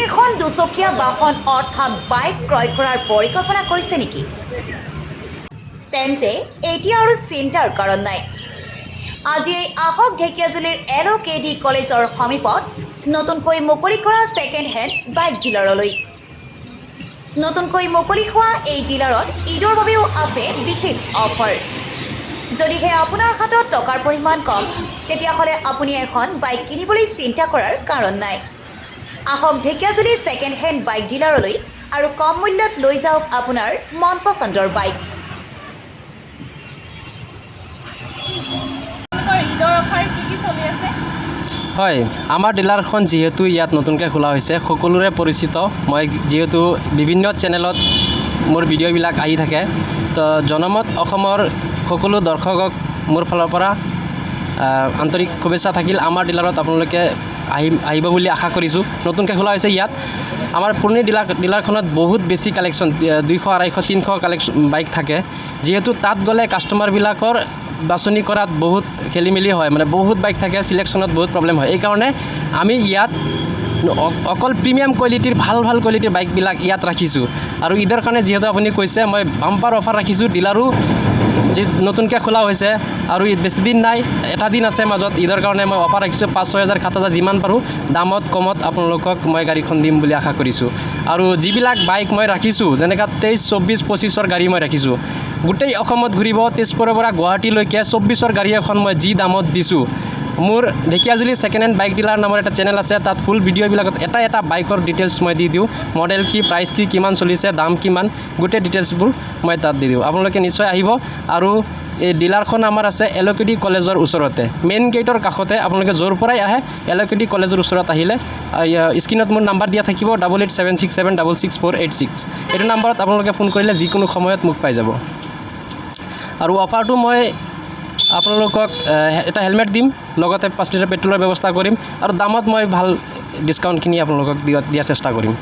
এখন দুচকীয়া বাহন অৰ্থাৎ বাইক ক্ৰয় কৰাৰ পৰিকল্পনা কৰিছে নেকি? তেন্তে এতিয়া আৰু চিন্তাৰ কাৰণ নাই। আজি আহক ঢেকিয়াজুলিৰ LOKD কলেজৰ সমীপত নতুনকৈ মুকলি কৰা ছেকেণ্ড হেণ্ড বাইক ডিলাৰলৈ। নতুনকৈ মুকলি হোৱা এই ডিলাৰত ঈদৰ বাবেও আছে বিশেষ অফাৰ। যদিহে আপোনাৰ হাতত টকাৰ পৰিমাণ কম, তেতিয়াহ'লে আপুনি এখন বাইক কিনিবলৈ চিন্তা কৰাৰ কাৰণ নাই। আহক ঢেকিয়াজুলি ছেকেণ্ড হেণ্ড বাইক ডিলাৰলৈ আৰু কম মূল্যত লৈ যাওক আপোনাৰ মন পচন্দৰ বাইক। ঈদৰ অফাৰ কি চলি আছে? হয়, আমাৰ ডিলাৰখন যিহেতু ইয়াত নতুনকৈ খোলা হৈছে, সকলোৰে পৰিচিত। মই যিহেতু বিভিন্ন চেনেলত মোৰ ভিডিঅ'বিলাক আহি থাকে, তো জনমত অসমৰ সকলো দৰ্শকক মোৰ ফালৰ পৰা আন্তৰিক শুভেচ্ছা থাকিল। আমাৰ ডিলাৰত আপোনালোকে আহিব বুলি আশা কৰিছোঁ। নতুনকৈ খোলা হৈছে ইয়াত। আমাৰ পুৰণি ডিলাৰখনত বহুত বেছি কালেকশ্যন, 200, 250, 300 কালেকশ্যন বাইক থাকে। যিহেতু তাত গ'লে কাষ্টমাৰবিলাকৰ বাছনি কৰাত বহুত খেলি মেলি হয়, মানে বহুত বাইক থাকে, চিলেকশ্যনত বহুত প্ৰব্লেম হয়। এইকাৰণে আমি ইয়াত অকল প্ৰিমিয়াম কোৱালিটিৰ ভাল কোৱালিটিৰ বাইকবিলাক ইয়াত ৰাখিছোঁ। আৰু ঈদৰ কাৰণে যিহেতু আপুনি কৈছে, মই বাম্পাৰ অফাৰ ৰাখিছোঁ। ডিলাৰো যি নতুনকৈ খোলা হৈছে আৰু বেছি দিন নাই, এটা দিন আছে মাজত। ঈদৰ কাৰণে মই অফাৰ ৰাখিছোঁ 5,000, 6,000, 7,000 যিমান পাৰোঁ দামত কমত আপোনালোকক মই গাড়ীখন দিম বুলি আশা কৰিছোঁ। আৰু যিবিলাক বাইক মই ৰাখিছোঁ, যেনেকৈ 23, 24, 25ৰ গাড়ী মই ৰাখিছোঁ, গোটেই অসমত ঘূৰিব। তেজপুৰৰ পৰা গুৱাহাটীলৈকে 24ৰ গাড়ী এখন মই যি দামত দিছোঁ, মোৰ Dhekiajuli second hand bike dealer নামৰ এটা চেনেল আছে। তাত ফুল ভিডিঅ'বিলাকত এটা বাইকৰ ডিটেইলছ মই দি দিওঁ। মডেল কি, প্ৰাইচ কি, কিমান চলিছে, দাম কিমান, গোটেই ডিটেইলছবোৰ মই তাত দি দিওঁ। আপোনালোকে নিশ্চয় আহিব। আৰু এই ডিলাৰখন আমাৰ আছে LOKD কলেজৰ ওচৰতে, মেইন গেটৰ কাষতে। আপোনালোকে য'ৰ পৰাই আহে LOKD কলেজৰ ওচৰত আহিলে স্ক্ৰীণত মোৰ নাম্বাৰ দিয়া থাকিব, 8876766486। এইটো নাম্বাৰত আপোনালোকে ফোন কৰিলে যিকোনো সময়ত মোক পাই যাব। আৰু অফাৰটো মই আপোনালোকক এটা হেলমেট দিম, লগতে 5 লিটাৰ পেট্ৰলৰ ব্যৱস্থা কৰিম, আৰু দামত মই ভাল ডিছকাউণ্টখিনি আপোনালোকক দিয়াৰ চেষ্টা কৰিম।